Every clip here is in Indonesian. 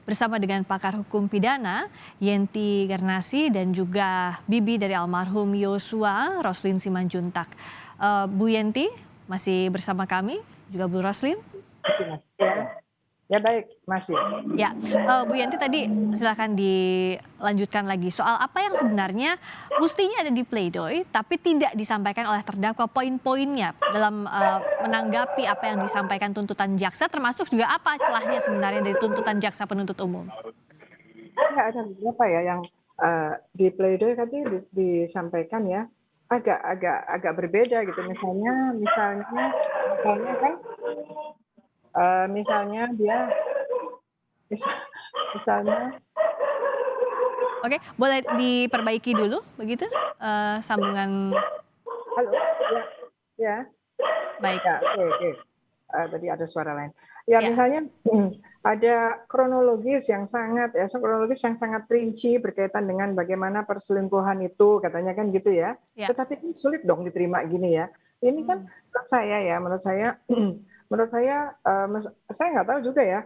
bersama dengan pakar hukum pidana Yenti Garnasi dan juga bibi dari almarhum Yosua, Roslin Simanjuntak. Bu Yenti masih bersama kami, juga Bu Roslin. Masih, Mas. Ya baik, masih. Ya, Bu Yenti tadi silakan dilanjutkan lagi soal apa yang sebenarnya mestinya ada di pledoi tapi tidak disampaikan oleh terdakwa, poin-poinnya dalam menanggapi apa yang disampaikan tuntutan jaksa, termasuk juga apa celahnya sebenarnya dari tuntutan jaksa penuntut umum. Ya ada beberapa ya yang di pledoi tadi disampaikan ya agak berbeda gitu. Misalnya kan misalnya dia misalnya Oke, boleh diperbaiki dulu begitu sambungan. halo ya Baik. ya oke. Tadi ada suara lain. Ya Ya. misalnya ada kronologis yang sangat rinci berkaitan dengan bagaimana perselingkuhan itu katanya kan gitu ya. Ya. Tetapi kan sulit dong diterima gini ya. Ini kan menurut saya saya nggak tahu juga ya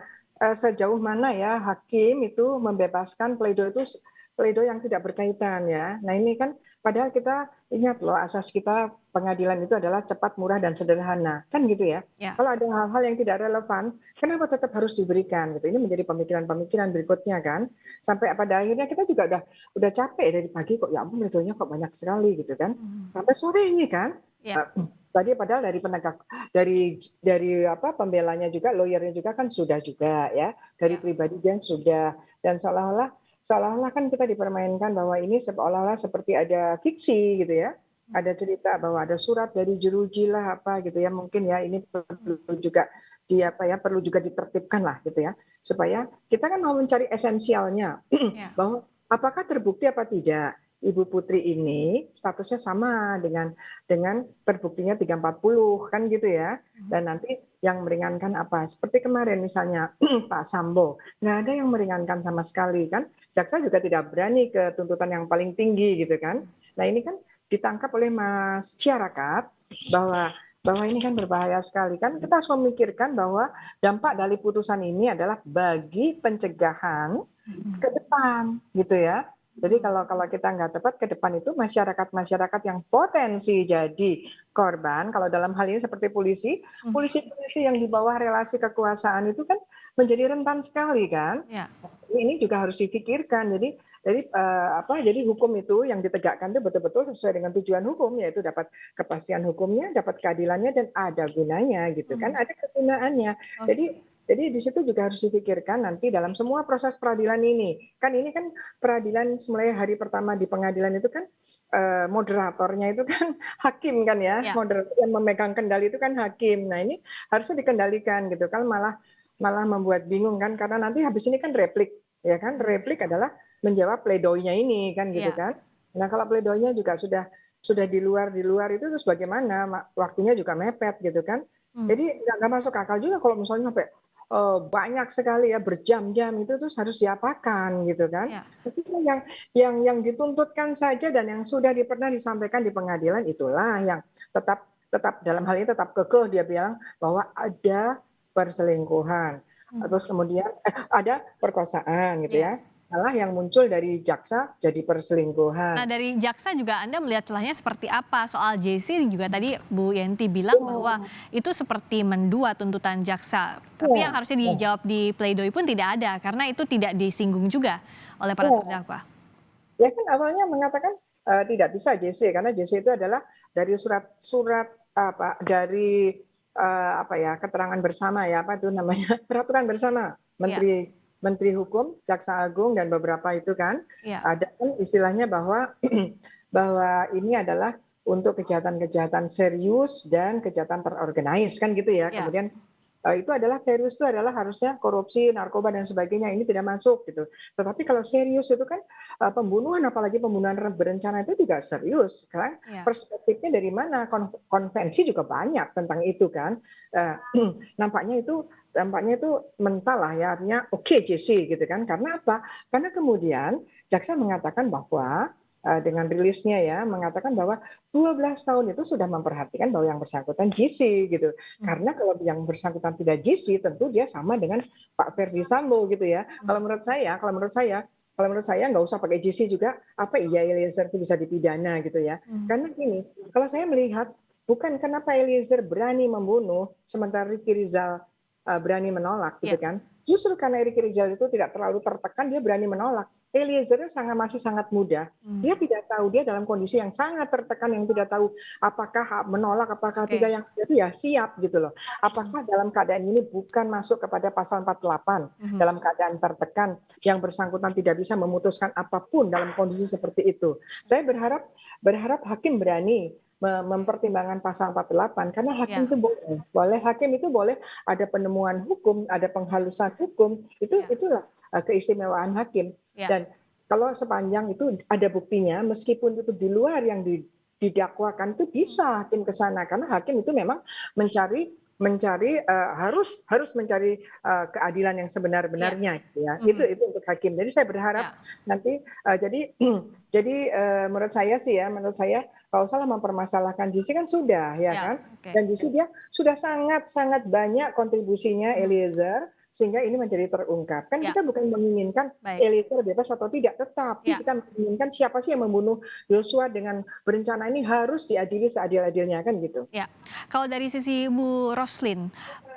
sejauh mana ya hakim itu membebaskan pledoi yang tidak berkaitan ya. Nah ini kan padahal kita ingat loh asas kita pengadilan itu adalah cepat, murah dan sederhana kan gitu ya. Ya. Kalau ada hal-hal yang tidak relevan, kenapa tetap harus diberikan gitu? Ini menjadi pemikiran-pemikiran berikutnya kan. Sampai pada akhirnya kita juga udah capek dari pagi kok ya ampun pledoinya kok banyak sekali gitu kan. Sampai sore ini kan. Ya. Tadi padahal dari penegak dari apa pembelanya juga lawyernya juga kan sudah juga ya dari pribadi dan sudah dan seolah-olah kan kita dipermainkan bahwa ini seolah-olah seperti ada fiksi gitu ya. Ada cerita bahwa ada surat dari jeruji lah apa gitu ya mungkin ya ini perlu juga perlu juga ditertibkan lah gitu ya supaya kita kan mau mencari esensialnya bahwa apakah terbukti apa tidak Ibu Putri ini statusnya sama dengan terbuktinya 340 kan gitu ya dan nanti yang meringankan apa seperti kemarin misalnya Pak Sambo nggak ada yang meringankan sama sekali kan jaksa juga tidak berani ke tuntutan yang paling tinggi gitu kan. Nah ini kan ditangkap oleh masyarakat bahwa ini kan berbahaya sekali kan kita harus memikirkan bahwa dampak dari putusan ini adalah bagi pencegahan ke depan gitu ya. Jadi kalau kita nggak tepat ke depan itu masyarakat yang potensi jadi korban kalau dalam hal ini seperti polisi yang di bawah relasi kekuasaan itu kan menjadi rentan sekali kan. Ini juga harus dipikirkan. Jadi hukum itu yang ditegakkan itu betul-betul sesuai dengan tujuan hukum yaitu dapat kepastian hukumnya, dapat keadilannya dan ada gunanya gitu kan, ada kegunaannya. Jadi di situ juga harus dipikirkan nanti dalam semua proses peradilan ini. Kan ini kan peradilan mulai hari pertama di pengadilan itu kan moderatornya itu kan hakim kan ya. Moderator yang memegang kendali itu kan hakim. Nah, ini harusnya dikendalikan gitu kan malah membuat bingung kan karena nanti habis ini kan replik ya kan. Replik adalah menjawab pledoinya ini kan gitu kan. Nah, kalau pledoinya juga sudah di luar itu terus bagaimana? Waktunya juga mepet gitu kan. Jadi nggak masuk akal juga kalau misalnya sampai banyak sekali ya berjam-jam itu terus harus diapakan gitu kan. Tapi yang dituntutkan saja dan yang sudah pernah disampaikan di pengadilan itulah yang tetap dalam hal ini tetap kekeh dia bilang bahwa ada perselingkuhan. Terus kemudian ada perkosaan gitu ya. Malah yang muncul dari jaksa jadi perselingkuhan. Nah dari jaksa juga Anda melihat celahnya seperti apa? Soal JC juga tadi Bu Yenti bilang bahwa itu seperti mendua tuntutan jaksa. Tapi yang harusnya dijawab di pledoi pun tidak ada karena itu tidak disinggung juga oleh para terdakwa. Ya kan awalnya mengatakan tidak bisa JC karena JC itu adalah dari surat dari keterangan bersama ya apa itu namanya peraturan bersama Menteri Hukum, Jaksa Agung dan beberapa itu kan ada kan istilahnya bahwa ini adalah untuk kejahatan-kejahatan serius dan kejahatan terorganize kan gitu ya. Kemudian itu adalah serius itu adalah harusnya korupsi, narkoba dan sebagainya ini tidak masuk gitu. Tetapi kalau serius itu kan pembunuhan apalagi pembunuhan berencana itu juga serius kan. Perspektifnya dari mana? Konvensi juga banyak tentang itu kan. Nampaknya itu mental lah ya artinya oke, JC gitu kan karena apa? Karena kemudian jaksa mengatakan bahwa dengan rilisnya ya mengatakan bahwa 12 tahun itu sudah memperhatikan bahwa yang bersangkutan JC gitu karena kalau yang bersangkutan tidak JC tentu dia sama dengan Pak Ferdi Sambo gitu ya. Kalau menurut saya nggak usah pakai JC juga. Apa iya Eliezer itu bisa dipidana gitu ya? Karena gini, kalau saya melihat bukan kenapa Eliezer berani membunuh sementara Ricky Rizal berani menolak gitu Ya. kan? Justru karena Ricky Rizal itu tidak terlalu tertekan, dia berani menolak. Eliezer masih sangat muda. Dia tidak tahu, dia dalam kondisi yang sangat tertekan, yang tidak tahu apakah menolak, apakah Oke. tidak, yang itu ya siap gitu loh. Apakah dalam keadaan ini bukan masuk kepada pasal 48, dalam keadaan tertekan, yang bersangkutan tidak bisa memutuskan apapun dalam kondisi seperti itu. Saya berharap hakim berani mempertimbangkan pasal 48 karena hakim Ya. itu hakim itu boleh ada penemuan hukum, ada penghalusan hukum, itulah keistimewaan hakim. Ya. Dan kalau sepanjang itu ada buktinya, meskipun itu di luar yang didakwakan, itu bisa hakim ke sana karena hakim itu memang mencari harus mencari keadilan yang sebenar-benarnya gitu ya. Itu untuk hakim. Jadi saya berharap nanti menurut saya kalau salah mempermasalahkan JC kan sudah ya kan. Dan JC dia sudah sangat banyak kontribusinya Eliezer sehingga ini menjadi terungkap. Kan kita bukan menginginkan Eliezer bebas atau tidak, tetapi kita menginginkan siapa sih yang membunuh Yosua dengan berencana ini harus diadili seadil-adilnya kan gitu. Ya, kalau dari sisi Bu Roslin,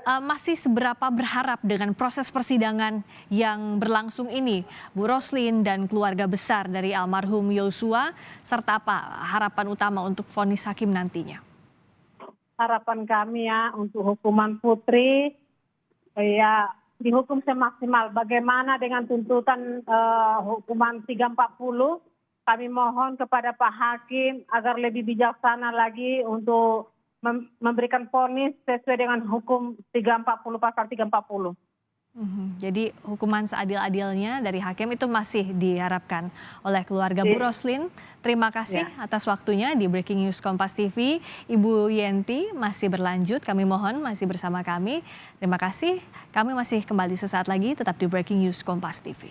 masih seberapa berharap dengan proses persidangan yang berlangsung ini, Bu Roslin dan keluarga besar dari almarhum Yosua, serta apa harapan utama untuk vonis hakim nantinya? Harapan kami ya untuk hukuman Putri, ya dihukum semaksimal. Bagaimana dengan tuntutan hukuman 340? Kami mohon kepada Pak Hakim agar lebih bijaksana lagi untuk memberikan vonis sesuai dengan hukum 340 pasal 340. Jadi hukuman seadil-adilnya dari hakim itu masih diharapkan oleh keluarga Bu Roslin. Terima kasih atas waktunya di Breaking News Kompas TV. Ibu Yenti masih berlanjut, kami mohon masih bersama kami. Terima kasih, kami masih kembali sesaat lagi tetap di Breaking News Kompas TV.